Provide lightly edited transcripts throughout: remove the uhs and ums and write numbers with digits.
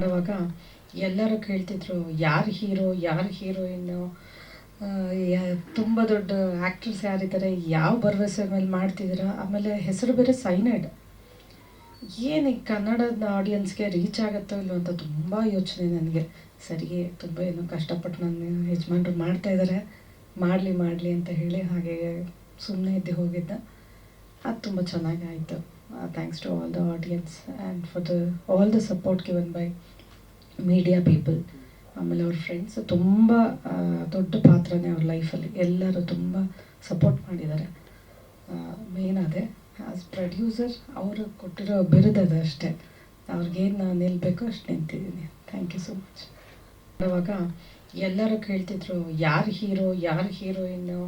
ಮಾಡುವಾಗ ಎಲ್ಲರೂ ಕೇಳ್ತಿದ್ರು ಯಾರು ಹೀರೋ ಯಾರು ಹೀರೋಯಿನ್ನು, ತುಂಬ ದೊಡ್ಡ ಆ್ಯಕ್ಟರ್ಸ್ ಯಾರಿದ್ದಾರೆ, ಯಾವ ಭರವಸೆ ಮೇಲೆ ಮಾಡ್ತಿದ್ದೀರಾ, ಆಮೇಲೆ ಹೆಸರು ಬೇರೆ ಸೈನೈಡ್, ಏನು ಈ ಕನ್ನಡದ ಆಡಿಯನ್ಸ್ಗೆ ರೀಚ್ ಆಗುತ್ತೋ ಇಲ್ಲೋ ಅಂತ ತುಂಬ ಯೋಚನೆ ನನಗೆ. ಸರಿ, ತುಂಬ ಏನೋ ಕಷ್ಟಪಟ್ಟು ನನ್ನ ಯಜಮಾನ್ರು ಮಾಡ್ತಾಯಿದ್ದಾರೆ, ಮಾಡಲಿ ಅಂತ ಹೇಳಿ ಹಾಗೆ ಸುಮ್ಮನೆ ಇದ್ದು ಹೋಗಿದ್ದೆ. ಅದು ತುಂಬ ಚೆನ್ನಾಗಿ ಆಯಿತು. Thanks to all the audience and for all the support given by media people. ಆಮೇಲೆ ಅವ್ರ ಫ್ರೆಂಡ್ಸ್ ತುಂಬ ದೊಡ್ಡ ಪಾತ್ರನೇ ಅವ್ರ ಲೈಫಲ್ಲಿ, ಎಲ್ಲರೂ ತುಂಬ ಸಪೋರ್ಟ್ ಮಾಡಿದ್ದಾರೆ. ಮೇನ್ ಅದೇ, ಆ್ಯಸ್ ಪ್ರೊಡ್ಯೂಸರ್ ಅವರು ಕೊಟ್ಟಿರೋ ಬಿರುದದ ಅಷ್ಟೇ, ಅವ್ರಿಗೇನು ನಿಲ್ಲಬೇಕೋ ಅಷ್ಟು ನಿಂತಿದ್ದೀನಿ. Thank you so much. ಮಾಡುವಾಗ ಎಲ್ಲರೂ ಕೇಳ್ತಿದ್ರು ಯಾರು ಹೀರೋ ಯಾರು ಹೀರೋಯಿನ್ನು,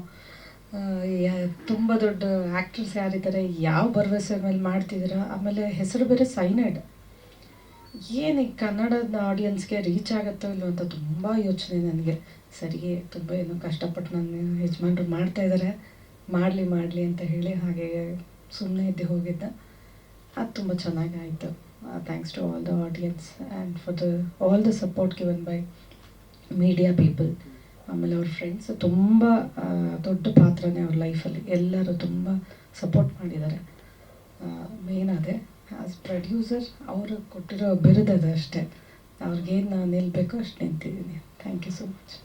ತುಂಬ ದೊಡ್ಡ ಆ್ಯಕ್ಟರ್ಸ್ ಯಾರಿದ್ದಾರೆ, ಯಾವ ಭರವಸೆ ಮೇಲೆ ಮಾಡ್ತಿದ್ದೀರಾ, ಆಮೇಲೆ ಹೆಸರು ಬೇರೆ ಸೈನೈಡ್, ಏನು ಈ ಕನ್ನಡದ ಆಡಿಯನ್ಸ್ಗೆ ರೀಚ್ ಆಗುತ್ತೋ ಇಲ್ಲೋ ಅಂತ ತುಂಬ ಯೋಚನೆ ನನಗೆ. ಸರಿ, ತುಂಬ ಏನೋ ಕಷ್ಟಪಟ್ಟು ನನ್ನ ಯಜಮಾನ್ರು ಮಾಡ್ತಾಯಿದ್ದಾರೆ, ಮಾಡಲಿ ಅಂತ ಹೇಳಿ ಹಾಗೆ ಸುಮ್ಮನೆ ಇದ್ದು ಹೋಗಿದ್ದೆ. ಅದು ತುಂಬ ಚೆನ್ನಾಗಿ ಆಯಿತು. Thanks to all the audience and for all the support given by media people. ಆಮೇಲೆ ಅವ್ರ ಫ್ರೆಂಡ್ಸ್ ತುಂಬ ದೊಡ್ಡ ಪಾತ್ರನೇ ಅವ್ರ ಲೈಫಲ್ಲಿ, ಎಲ್ಲರೂ ತುಂಬ ಸಪೋರ್ಟ್ ಮಾಡಿದ್ದಾರೆ. ಮೇನ್ ಅದೇ, ಆ್ಯಸ್ ಪ್ರೊಡ್ಯೂಸರ್ ಅವರು ಕೊಟ್ಟಿರೋ ಬಿರುದದ ಅಷ್ಟೇ, ಅವ್ರಿಗೇನು ನಿಲ್ಲಬೇಕೋ ಅಷ್ಟು ನಿಂತಿದ್ದೀನಿ. Thank you so much.